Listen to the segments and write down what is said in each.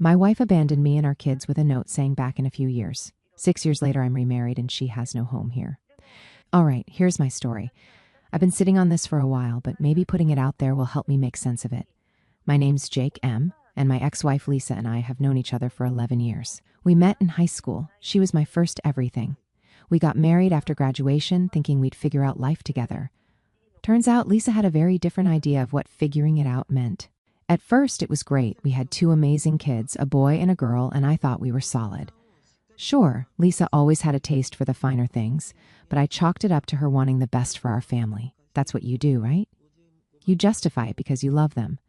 My wife abandoned me and our kids with a note saying back in a few years. 6 years later, I'm remarried and she has no home here. All right, here's my story. I've been sitting on this for a while, but maybe putting it out there will help me make sense of it. My name's Jake M., and my ex-wife Lisa and I have known each other for 11 years. We met in high school. She was my first everything. We got married after graduation, thinking we'd figure out life together. Turns out Lisa had a very different idea of what figuring it out meant. At first, it was great. We had 2 amazing kids, a boy and a girl, and I thought we were solid. Sure, Lisa always had a taste for the finer things, but I chalked it up to her wanting the best for our family. That's what you do, right? You justify it because you love them.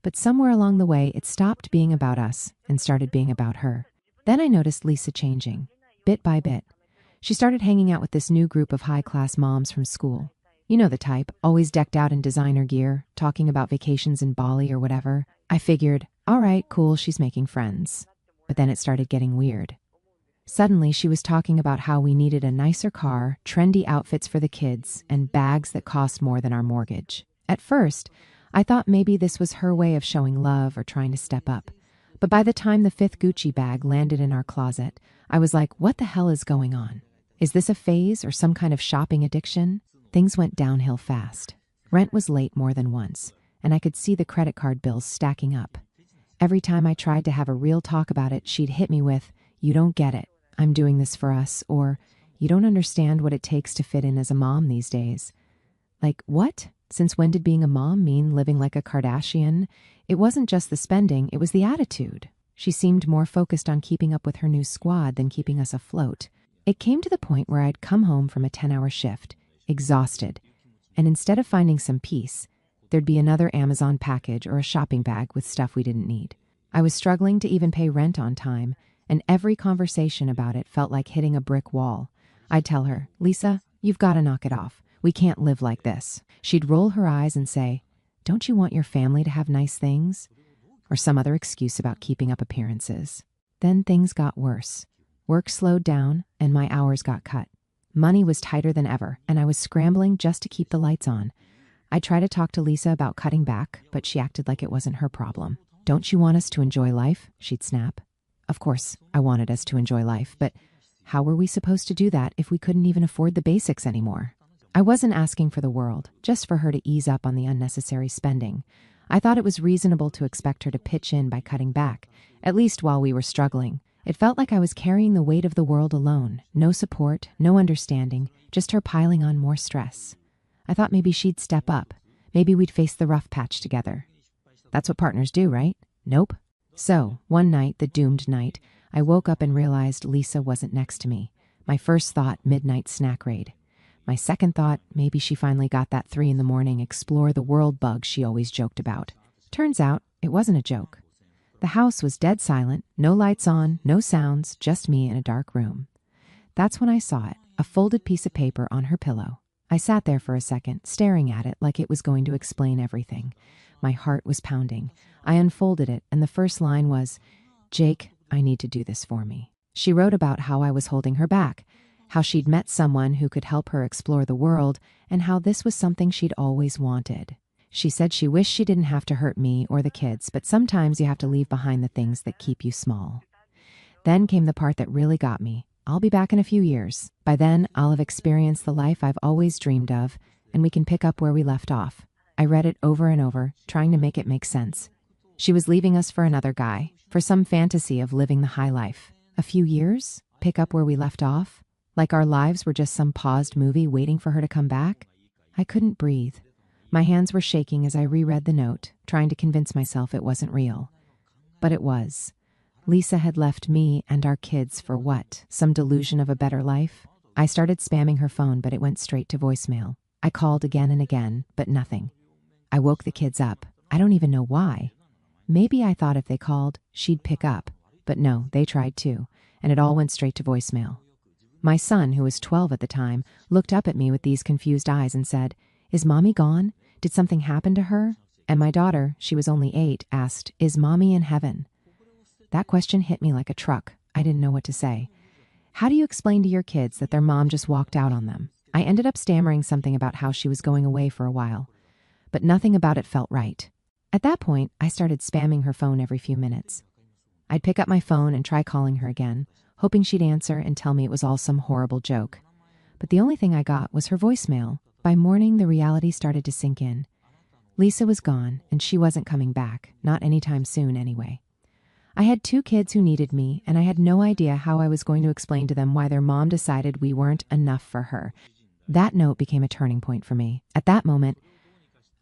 But somewhere along the way, it stopped being about us and started being about her. Then I noticed Lisa changing, bit by bit. She started hanging out with this new group of high-class moms from school. You know the type, always decked out in designer gear, talking about vacations in Bali or whatever. I figured, all right, cool, she's making friends. But then it started getting weird. Suddenly, she was talking about how we needed a nicer car, trendy outfits for the kids, and bags that cost more than our mortgage. At first, I thought maybe this was her way of showing love or trying to step up. But by the time the 5th Gucci bag landed in our closet, I was like, what the hell is going on? Is this a phase or some kind of shopping addiction? Things went downhill fast. Rent was late more than once, and I could see the credit card bills stacking up. Every time I tried to have a real talk about it, she'd hit me with, "You don't get it. I'm doing this for us," or "You don't understand what it takes to fit in as a mom these days." Like, what? Since when did being a mom mean living like a Kardashian? It wasn't just the spending, it was the attitude. She seemed more focused on keeping up with her new squad than keeping us afloat. It came to the point where I'd come home from a 10-hour shift, exhausted, and instead of finding some peace, there'd be another Amazon package or a shopping bag with stuff we didn't need. I was struggling to even pay rent on time, and every conversation about it felt like hitting a brick wall. I'd tell her, "Lisa, you've got to knock it off. We can't live like this." She'd roll her eyes and say, "Don't you want your family to have nice things?" Or some other excuse about keeping up appearances. Then things got worse. Work slowed down, and my hours got cut. Money was tighter than ever, and I was scrambling just to keep the lights on. I tried to talk to Lisa about cutting back, but she acted like it wasn't her problem. "Don't you want us to enjoy life?" she'd snap. Of course, I wanted us to enjoy life, but how were we supposed to do that if we couldn't even afford the basics anymore? I wasn't asking for the world, just for her to ease up on the unnecessary spending. I thought it was reasonable to expect her to pitch in by cutting back, at least while we were struggling. It felt like I was carrying the weight of the world alone. No support, no understanding, just her piling on more stress. I thought maybe she'd step up. Maybe we'd face the rough patch together. That's what partners do, right? Nope. So, one night, the doomed night, I woke up and realized Lisa wasn't next to me. My first thought, midnight snack raid. My second thought, maybe she finally got that 3 a.m. explore the world bug she always joked about. Turns out, it wasn't a joke. The house was dead silent, no lights on, no sounds, just me in a dark room. That's when I saw it, a folded piece of paper on her pillow. I sat there for a second, staring at it like it was going to explain everything. My heart was pounding. I unfolded it, and the first line was, "Jake, I need to do this for me." She wrote about how I was holding her back, how she'd met someone who could help her explore the world, and how this was something she'd always wanted. She said she wished she didn't have to hurt me or the kids, but sometimes you have to leave behind the things that keep you small. Then came the part that really got me. I'll be back in a few years. By then, I'll have experienced the life I've always dreamed of, and we can pick up where we left off. I read it over and over, trying to make it make sense. She was leaving us for another guy, for some fantasy of living the high life. A few years? Pick up where we left off? Like our lives were just some paused movie waiting for her to come back? I couldn't breathe. My hands were shaking as I reread the note, trying to convince myself it wasn't real. But it was. Lisa had left me and our kids for what? Some delusion of a better life? I started spamming her phone, but it went straight to voicemail. I called again and again, but nothing. I woke the kids up. I don't even know why. Maybe I thought if they called, she'd pick up. But no, they tried too, and it all went straight to voicemail. My son, who was 12 at the time, looked up at me with these confused eyes and said, "Is Mommy gone? Did something happen to her?" And my daughter, she was only 8, asked, "Is Mommy in heaven?" That question hit me like a truck. I didn't know what to say. How do you explain to your kids that their mom just walked out on them? I ended up stammering something about how she was going away for a while, but nothing about it felt right. At that point, I started spamming her phone every few minutes. I'd pick up my phone and try calling her again, hoping she'd answer and tell me it was all some horrible joke. But the only thing I got was her voicemail. By morning, the reality started to sink in. Lisa was gone, and she wasn't coming back, not anytime soon anyway. I had 2 kids who needed me, and I had no idea how I was going to explain to them why their mom decided we weren't enough for her. That note became a turning point for me. At that moment,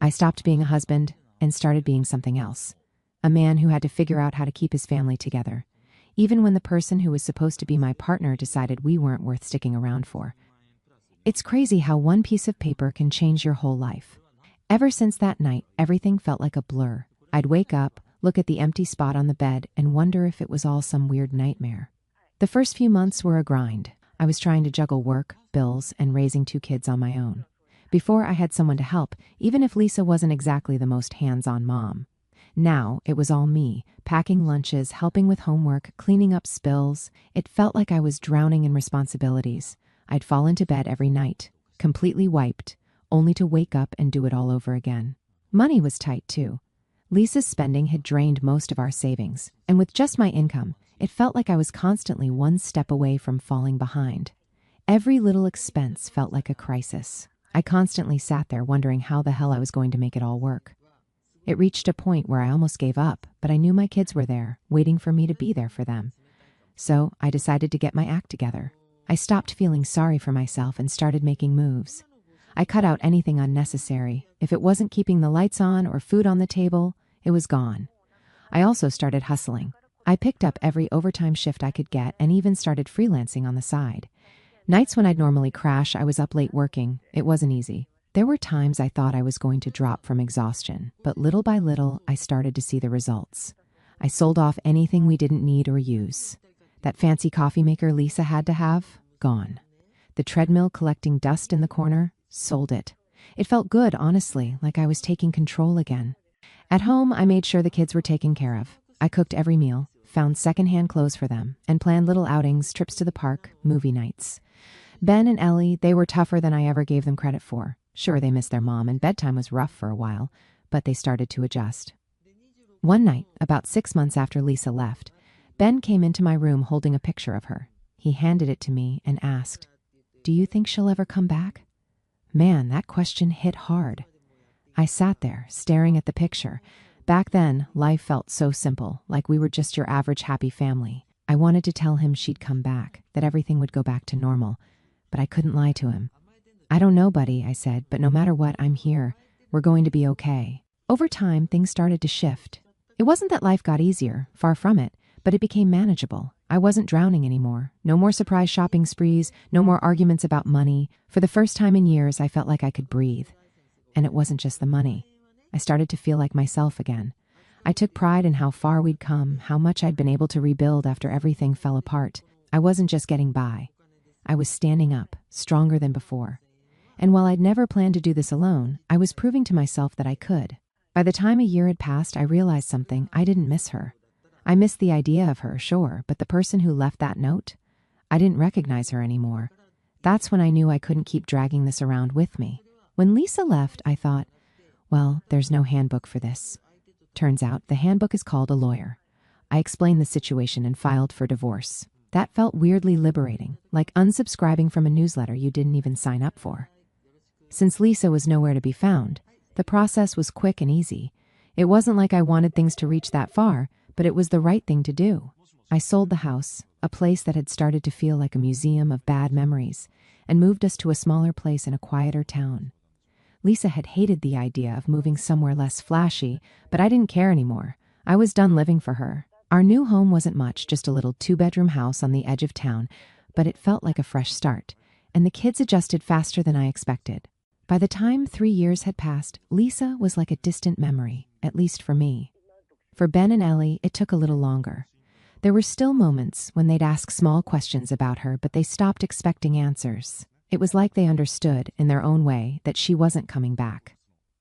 I stopped being a husband and started being something else. A man who had to figure out how to keep his family together, even when the person who was supposed to be my partner decided we weren't worth sticking around for. It's crazy how one piece of paper can change your whole life. Ever since that night, everything felt like a blur. I'd wake up, look at the empty spot on the bed, and wonder if it was all some weird nightmare. The first few months were a grind. I was trying to juggle work, bills, and raising 2 kids on my own. Before, I had someone to help, even if Lisa wasn't exactly the most hands-on mom. Now, it was all me, packing lunches, helping with homework, cleaning up spills. It felt like I was drowning in responsibilities. I'd fall into bed every night, completely wiped, only to wake up and do it all over again. Money was tight, too. Lisa's spending had drained most of our savings, and with just my income, it felt like I was constantly one step away from falling behind. Every little expense felt like a crisis. I constantly sat there wondering how the hell I was going to make it all work. It reached a point where I almost gave up, but I knew my kids were there, waiting for me to be there for them. So I decided to get my act together. I stopped feeling sorry for myself and started making moves. I cut out anything unnecessary. If it wasn't keeping the lights on or food on the table, it was gone. I also started hustling. I picked up every overtime shift I could get and even started freelancing on the side. Nights when I'd normally crash, I was up late working. It wasn't easy. There were times I thought I was going to drop from exhaustion, but little by little, I started to see the results. I sold off anything we didn't need or use. That fancy coffee maker Lisa had to have, gone. The treadmill collecting dust in the corner, sold it. It felt good, honestly, like I was taking control again. At home, I made sure the kids were taken care of. I cooked every meal, found secondhand clothes for them, and planned little outings, trips to the park, movie nights. Ben and Ellie, they were tougher than I ever gave them credit for. Sure, they missed their mom, and bedtime was rough for a while, but they started to adjust. One night, about 6 months after Lisa left, Ben came into my room holding a picture of her. He handed it to me and asked, "Do you think she'll ever come back?" Man, that question hit hard. I sat there, staring at the picture. Back then, life felt so simple, like we were just your average happy family. I wanted to tell him she'd come back, that everything would go back to normal, but I couldn't lie to him. "I don't know, buddy," I said, "but no matter what, I'm here. We're going to be okay." Over time, things started to shift. It wasn't that life got easier, far from it, but it became manageable. I wasn't drowning anymore. No more surprise shopping sprees, no more arguments about money. For the first time in years, I felt like I could breathe. And it wasn't just the money. I started to feel like myself again. I took pride in how far we'd come, how much I'd been able to rebuild after everything fell apart. I wasn't just getting by. I was standing up, stronger than before. And while I'd never planned to do this alone, I was proving to myself that I could. By the time a year had passed, I realized something. I didn't miss her. I missed the idea of her, sure, but the person who left that note, I didn't recognize her anymore. That's when I knew I couldn't keep dragging this around with me. When Lisa left, I thought, well, there's no handbook for this. Turns out the handbook is called a lawyer. I explained the situation and filed for divorce. That felt weirdly liberating, like unsubscribing from a newsletter you didn't even sign up for. Since Lisa was nowhere to be found, the process was quick and easy. It wasn't like I wanted things to reach that far, but it was the right thing to do. I sold the house, a place that had started to feel like a museum of bad memories, and moved us to a smaller place in a quieter town. Lisa had hated the idea of moving somewhere less flashy, but I didn't care anymore. I was done living for her. Our new home wasn't much, just a little 2-bedroom house on the edge of town, but it felt like a fresh start, and the kids adjusted faster than I expected. By the time 3 years had passed, Lisa was like a distant memory, at least for me. For Ben and Ellie, it took a little longer. There were still moments when they'd ask small questions about her, but they stopped expecting answers. It was like they understood, in their own way, that she wasn't coming back.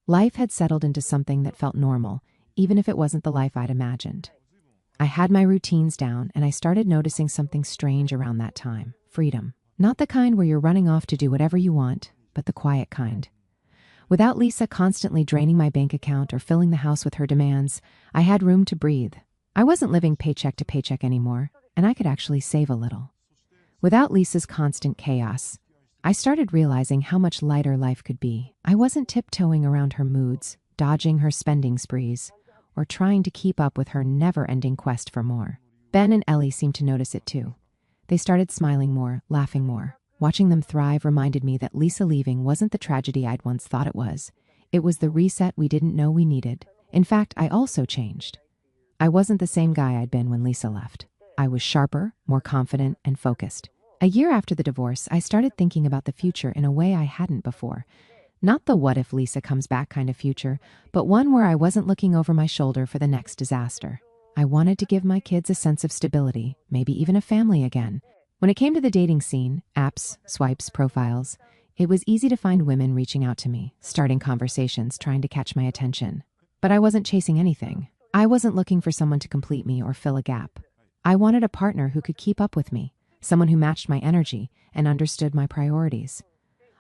Life had settled into something that felt normal, even if it wasn't the life I'd imagined. I had my routines down, and I started noticing something strange around that time. Freedom. Not the kind where you're running off to do whatever you want, but the quiet kind. Without Lisa constantly draining my bank account or filling the house with her demands, I had room to breathe. I wasn't living paycheck to paycheck anymore, and I could actually save a little. Without Lisa's constant chaos, I started realizing how much lighter life could be. I wasn't tiptoeing around her moods, dodging her spending sprees, or trying to keep up with her never-ending quest for more. Ben and Ellie seemed to notice it too. They started smiling more, laughing more. Watching them thrive reminded me that Lisa leaving wasn't the tragedy I'd once thought it was. It was the reset we didn't know we needed. In fact, I also changed. I wasn't the same guy I'd been when Lisa left. I was sharper, more confident, and focused. A year after the divorce, I started thinking about the future in a way I hadn't before. Not the what if Lisa comes back kind of future, but one where I wasn't looking over my shoulder for the next disaster. I wanted to give my kids a sense of stability, maybe even a family again. When it came to the dating scene, apps, swipes, profiles, it was easy to find women reaching out to me, starting conversations, trying to catch my attention. But I wasn't chasing anything. I wasn't looking for someone to complete me or fill a gap. I wanted a partner who could keep up with me, someone who matched my energy and understood my priorities.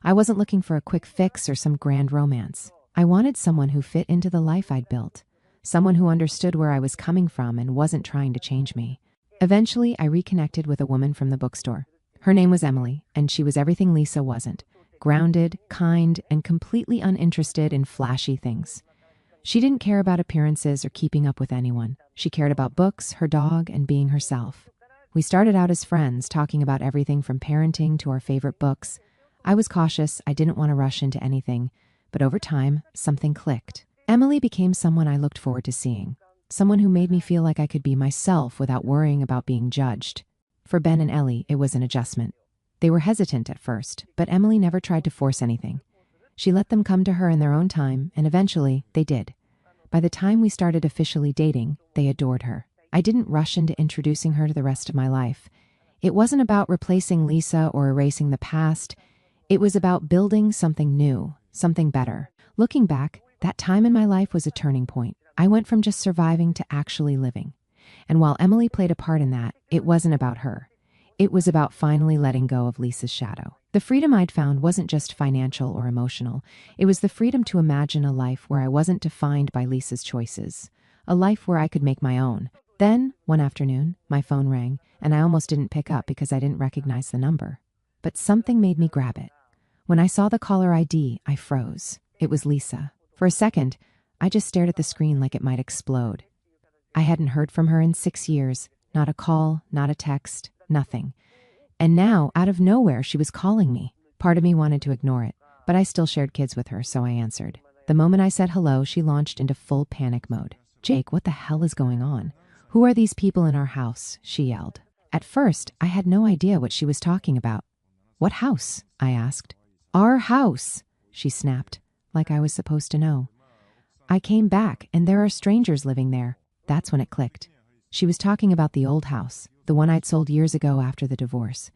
I wasn't looking for a quick fix or some grand romance. I wanted someone who fit into the life I'd built, someone who understood where I was coming from and wasn't trying to change me. Eventually, I reconnected with a woman from the bookstore. Her name was Emily, and she was everything Lisa wasn't: grounded, kind, and completely uninterested in flashy things. She didn't care about appearances or keeping up with anyone. She cared about books, her dog, and being herself. We started out as friends, talking about everything from parenting to our favorite books. I was cautious, I didn't want to rush into anything, but over time, something clicked. Emily became someone I looked forward to seeing, someone who made me feel like I could be myself without worrying about being judged. For Ben and Ellie, it was an adjustment. They were hesitant at first, but Emily never tried to force anything. She let them come to her in their own time, and eventually, they did. By the time we started officially dating, they adored her. I didn't rush into introducing her to the rest of my life. It wasn't about replacing Lisa or erasing the past. It was about building something new, something better. Looking back, that time in my life was a turning point. I went from just surviving to actually living. And while Emily played a part in that, it wasn't about her. It was about finally letting go of Lisa's shadow. The freedom I'd found wasn't just financial or emotional. It was the freedom to imagine a life where I wasn't defined by Lisa's choices, a life where I could make my own. Then, one afternoon, my phone rang, and I almost didn't pick up because I didn't recognize the number. But something made me grab it. When I saw the caller ID, I froze. It was Lisa. For a second, I just stared at the screen like it might explode. I hadn't heard from her in 6 years. Not a call, not a text, nothing. And now, out of nowhere, she was calling me. Part of me wanted to ignore it, but I still shared kids with her, so I answered. The moment I said hello, she launched into full panic mode. "Jake, what the hell is going on? Who are these people in our house?" she yelled. At first, I had no idea what she was talking about. "What house?" I asked. "Our house," she snapped, like I was supposed to know. I came back, and there are strangers living there. That's when it clicked. She was talking about the old house, the one I'd sold years ago after the divorce.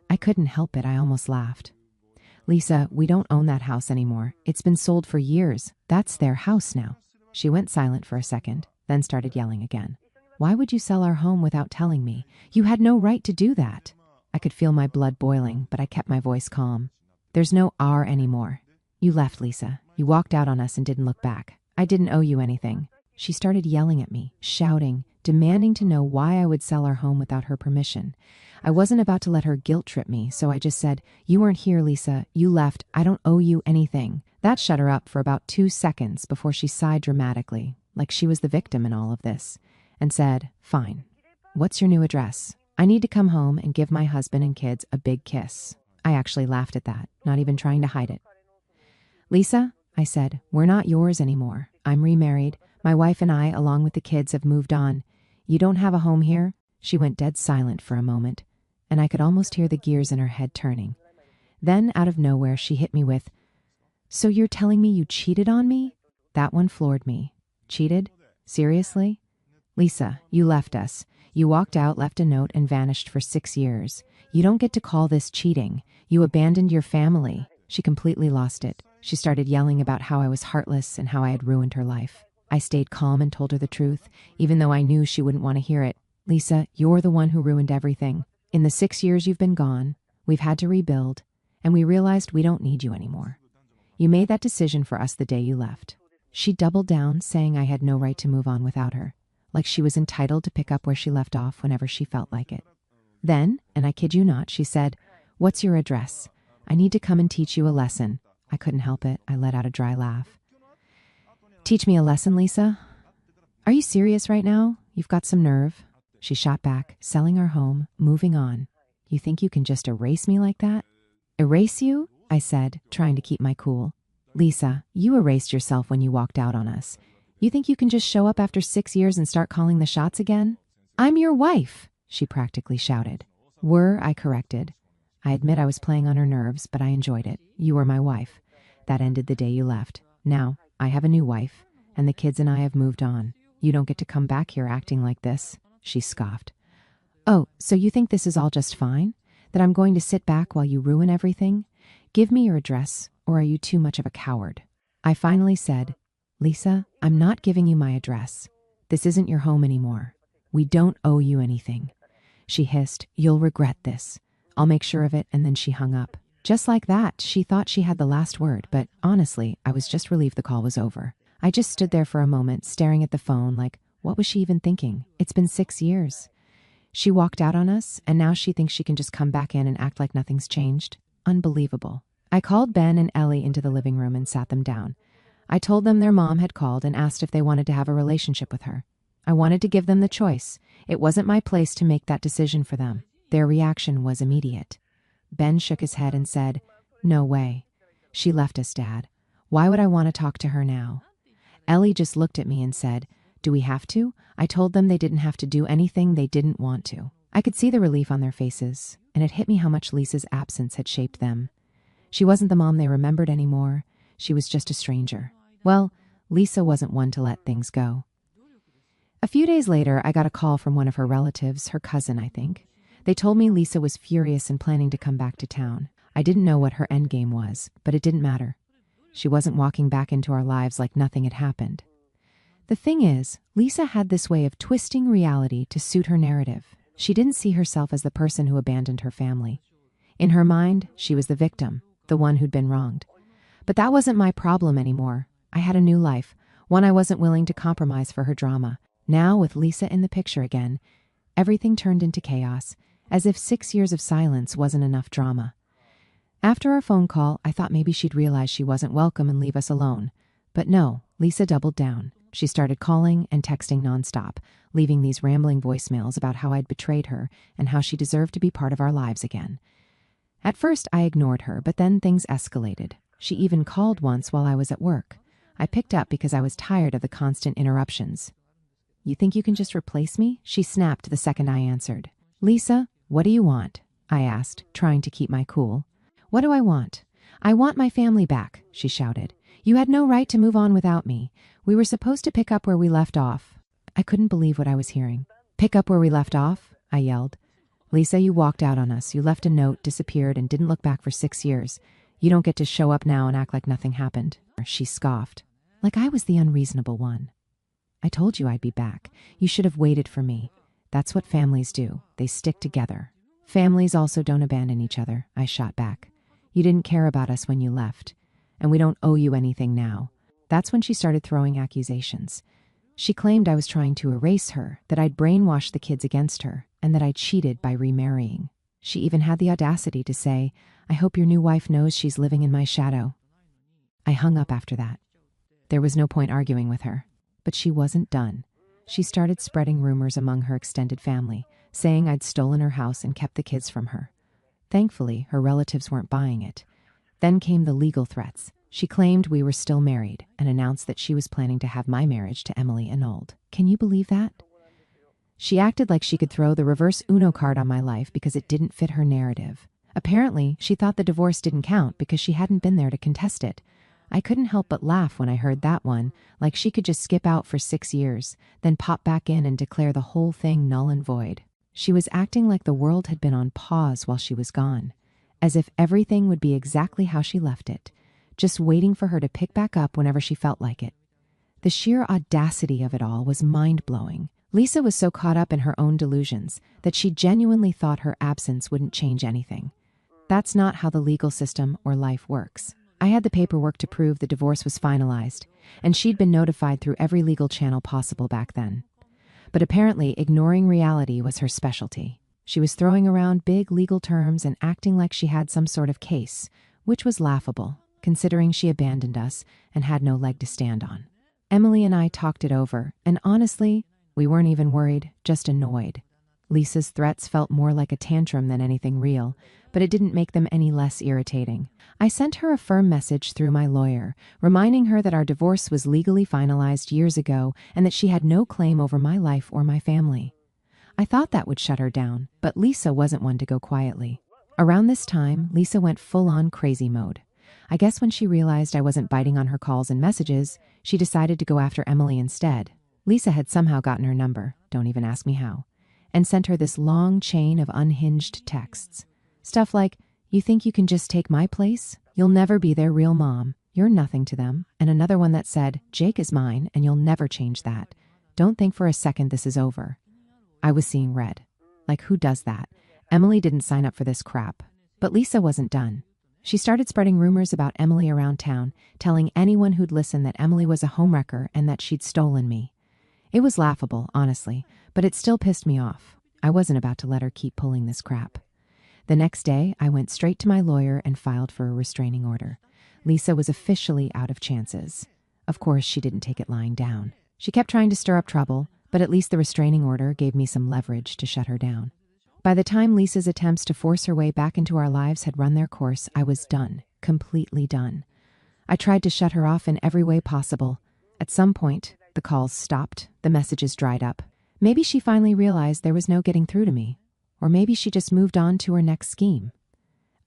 I couldn't help it, I almost laughed. "Lisa, we don't own that house anymore. It's been sold for years. That's their house now." She went silent for a second, then started yelling again. "Why would you sell our home without telling me? You had no right to do that." I could feel my blood boiling, but I kept my voice calm. "There's no our anymore. You left, Lisa. You walked out on us and didn't look back. I didn't owe you anything." She started yelling at me, shouting, demanding to know why I would sell our home without her permission. I wasn't about to let her guilt trip me, so I just said, "You weren't here, Lisa. You left. I don't owe you anything." That shut her up for about 2 seconds before she sighed dramatically, like she was the victim in all of this, and said, "Fine. What's your new address? I need to come home and give my husband and kids a big kiss." I actually laughed at that, not even trying to hide it. "Lisa," I said, "we're not yours anymore. I'm remarried. My wife and I, along with the kids, have moved on. You don't have a home here?" She went dead silent for a moment, and I could almost hear the gears in her head turning. Then, out of nowhere, she hit me with, "So you're telling me you cheated on me?" That one floored me. Cheated? Seriously? "Lisa, you left us. You walked out, left a note, and vanished for 6 years. You don't get to call this cheating. You abandoned your family." She completely lost it. She started yelling about how I was heartless and how I had ruined her life. I stayed calm and told her the truth, even though I knew she wouldn't want to hear it. "Lisa, you're the one who ruined everything. In the 6 years you've been gone, we've had to rebuild, and we realized we don't need you anymore. You made that decision for us the day you left." She doubled down, saying I had no right to move on without her, like she was entitled to pick up where she left off whenever she felt like it. Then, and I kid you not, she said, "What's your address? I need to come and teach you a lesson." I couldn't help it. I let out a dry laugh. "Teach me a lesson, Lisa? Are you serious right now? You've got some nerve." She shot back, "Selling our home, moving on. You think you can just erase me like that?" "Erase you?" I said, trying to keep my cool. "Lisa, you erased yourself when you walked out on us. You think you can just show up after 6 years and start calling the shots again?" "I'm your wife," she practically shouted. "Were," I corrected. I admit I was playing on her nerves, but I enjoyed it. "You were my wife. That ended the day you left. Now, I have a new wife, and the kids and I have moved on. You don't get to come back here acting like this," she scoffed. "Oh, so you think this is all just fine? That I'm going to sit back while you ruin everything? Give me your address, or are you too much of a coward?" I finally said, "Lisa, I'm not giving you my address. This isn't your home anymore. We don't owe you anything." She hissed, "You'll regret this. I'll make sure of it," and then she hung up. Just like that, she thought she had the last word, but honestly, I was just relieved the call was over. I just stood there for a moment, staring at the phone like, what was she even thinking? It's been 6 years. She walked out on us, and now she thinks she can just come back in and act like nothing's changed. Unbelievable. I called Ben and Ellie into the living room and sat them down. I told them their mom had called and asked if they wanted to have a relationship with her. I wanted to give them the choice. It wasn't my place to make that decision for them. Their reaction was immediate. Ben shook his head and said, "No way. She left us, Dad. Why would I want to talk to her now?" Ellie just looked at me and said, "Do we have to?" I told them they didn't have to do anything they didn't want to. I could see the relief on their faces, and it hit me how much Lisa's absence had shaped them. She wasn't the mom they remembered anymore. She was just a stranger. Well, Lisa wasn't one to let things go. A few days later, I got a call from one of her relatives, her cousin, I think. They told me Lisa was furious and planning to come back to town. I didn't know what her endgame was, but it didn't matter. She wasn't walking back into our lives like nothing had happened. The thing is, Lisa had this way of twisting reality to suit her narrative. She didn't see herself as the person who abandoned her family. In her mind, she was the victim, the one who'd been wronged. But that wasn't my problem anymore. I had a new life, one I wasn't willing to compromise for her drama. Now, with Lisa in the picture again, everything turned into chaos, as if 6 years of silence wasn't enough drama. After our phone call, I thought maybe she'd realize she wasn't welcome and leave us alone. But no, Lisa doubled down. She started calling and texting nonstop, leaving these rambling voicemails about how I'd betrayed her and how she deserved to be part of our lives again. At first, I ignored her, but then things escalated. She even called once while I was at work. I picked up because I was tired of the constant interruptions. "You think you can just replace me?" she snapped the second I answered. "Lisa, what do you want?" I asked, trying to keep my cool. "What do I want? I want my family back," she shouted. "You had no right to move on without me. We were supposed to pick up where we left off." I couldn't believe what I was hearing. "Pick up where we left off?" I yelled. "Lisa, you walked out on us. You left a note, disappeared, and didn't look back for 6 years. You don't get to show up now and act like nothing happened." She scoffed. Like I was the unreasonable one. "I told you I'd be back. You should have waited for me. That's what families do. They stick together." "Families also don't abandon each other," I shot back. "You didn't care about us when you left, and we don't owe you anything now." That's when she started throwing accusations. She claimed I was trying to erase her, that I'd brainwashed the kids against her, and that I cheated by remarrying. She even had the audacity to say, "I hope your new wife knows she's living in my shadow." I hung up after that. There was no point arguing with her. But she wasn't done. She started spreading rumors among her extended family, saying I'd stolen her house and kept the kids from her. Thankfully, her relatives weren't buying it. Then came the legal threats. She claimed we were still married and announced that she was planning to have my marriage to Emily annulled. Can you believe that? She acted like she could throw the reverse Uno card on my life because it didn't fit her narrative. Apparently, she thought the divorce didn't count because she hadn't been there to contest it. I couldn't help but laugh when I heard that one, like she could just skip out for 6 years, then pop back in and declare the whole thing null and void. She was acting like the world had been on pause while she was gone, as if everything would be exactly how she left it, just waiting for her to pick back up whenever she felt like it. The sheer audacity of it all was mind-blowing. Lisa was so caught up in her own delusions that she genuinely thought her absence wouldn't change anything. That's not how the legal system or life works. I had the paperwork to prove the divorce was finalized, and she'd been notified through every legal channel possible back then. But apparently, ignoring reality was her specialty. She was throwing around big legal terms and acting like she had some sort of case, which was laughable, considering she abandoned us and had no leg to stand on. Emily and I talked it over, and honestly, we weren't even worried, just annoyed. Lisa's threats felt more like a tantrum than anything real, but it didn't make them any less irritating. I sent her a firm message through my lawyer, reminding her that our divorce was legally finalized years ago and that she had no claim over my life or my family. I thought that would shut her down, but Lisa wasn't one to go quietly. Around this time, Lisa went full-on crazy mode. I guess when she realized I wasn't biting on her calls and messages, she decided to go after Emily instead. Lisa had somehow gotten her number, don't even ask me how, and sent her this long chain of unhinged texts. Stuff like, "You think you can just take my place? You'll never be their real mom. You're nothing to them." And another one that said, "Jake is mine and you'll never change that. Don't think for a second this is over." I was seeing red. Like, who does that? Emily didn't sign up for this crap. But Lisa wasn't done. She started spreading rumors about Emily around town, telling anyone who'd listen that Emily was a homewrecker and that she'd stolen me. It was laughable, honestly, but it still pissed me off. I wasn't about to let her keep pulling this crap. The next day, I went straight to my lawyer and filed for a restraining order. Lisa was officially out of chances. Of course, she didn't take it lying down. She kept trying to stir up trouble, but at least the restraining order gave me some leverage to shut her down. By the time Lisa's attempts to force her way back into our lives had run their course, I was done, completely done. I tried to shut her off in every way possible. At some point, the calls stopped, the messages dried up. Maybe she finally realized there was no getting through to me, or maybe she just moved on to her next scheme.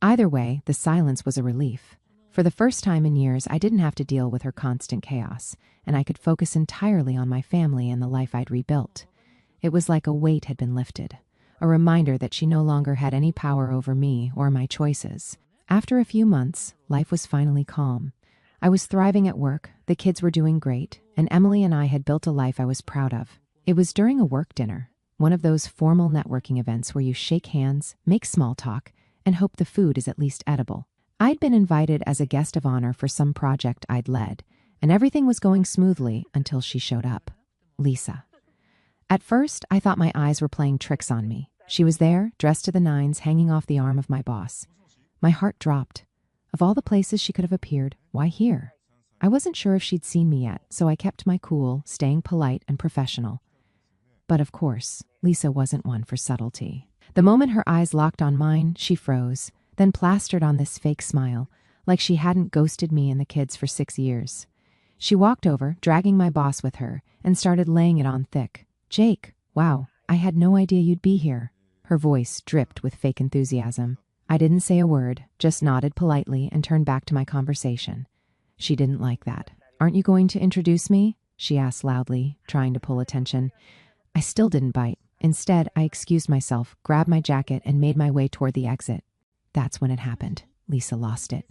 Either way, the silence was a relief. For the first time in years, I didn't have to deal with her constant chaos, and I could focus entirely on my family and the life I'd rebuilt. It was like a weight had been lifted, a reminder that she no longer had any power over me or my choices. After a few months, life was finally calm. I was thriving at work, the kids were doing great, and Emily and I had built a life I was proud of. It was during a work dinner, one of those formal networking events where you shake hands, make small talk, and hope the food is at least edible. I'd been invited as a guest of honor for some project I'd led, and everything was going smoothly until she showed up. Lisa. At first, I thought my eyes were playing tricks on me. She was there, dressed to the nines, hanging off the arm of my boss. My heart dropped. Of all the places she could have appeared, why here? I wasn't sure if she'd seen me yet, so I kept my cool, staying polite and professional. But of course, Lisa wasn't one for subtlety. The moment her eyes locked on mine, she froze, then plastered on this fake smile, like she hadn't ghosted me and the kids for 6 years. She walked over, dragging my boss with her, and started laying it on thick. "Jake, wow, I had no idea you'd be here." Her voice dripped with fake enthusiasm. I didn't say a word, just nodded politely and turned back to my conversation. She didn't like that. "Aren't you going to introduce me?" she asked loudly, trying to pull attention. I still didn't bite. Instead, I excused myself, grabbed my jacket, and made my way toward the exit. That's when it happened. Lisa lost it.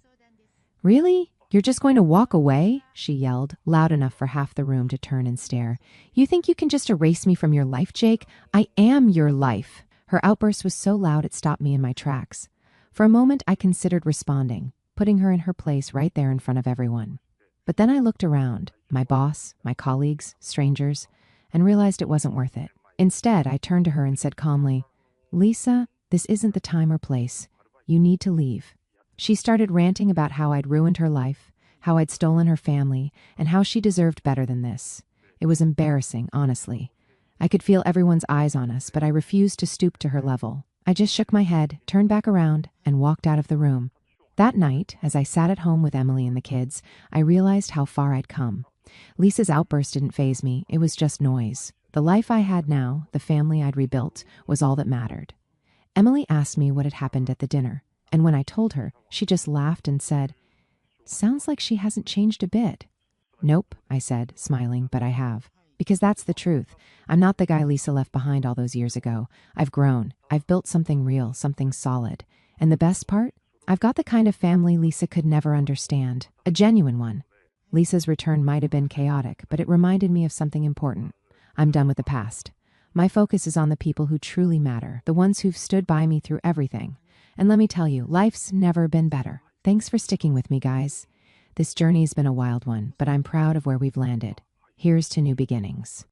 "Really? You're just going to walk away?" she yelled, loud enough for half the room to turn and stare. "You think you can just erase me from your life, Jake? I am your life." Her outburst was so loud it stopped me in my tracks. For a moment, I considered responding, putting her in her place right there in front of everyone. But then I looked around, my boss, my colleagues, strangers, and realized it wasn't worth it. Instead, I turned to her and said calmly, "Lisa, this isn't the time or place. You need to leave." She started ranting about how I'd ruined her life, how I'd stolen her family, and how she deserved better than this. It was embarrassing, honestly. I could feel everyone's eyes on us, but I refused to stoop to her level. I just shook my head, turned back around, and walked out of the room. That night, as I sat at home with Emily and the kids, I realized how far I'd come. Lisa's outburst didn't faze me, it was just noise. The life I had now, the family I'd rebuilt, was all that mattered. Emily asked me what had happened at the dinner, and when I told her, she just laughed and said, "Sounds like she hasn't changed a bit." "Nope," I said, smiling, "but I have. Because that's the truth. I'm not the guy Lisa left behind all those years ago. I've grown. I've built something real, something solid. And the best part? I've got the kind of family Lisa could never understand. A genuine one." Lisa's return might have been chaotic, but it reminded me of something important. I'm done with the past. My focus is on the people who truly matter, the ones who've stood by me through everything. And let me tell you, life's never been better. Thanks for sticking with me, guys. This journey's been a wild one, but I'm proud of where we've landed. Here's to new beginnings.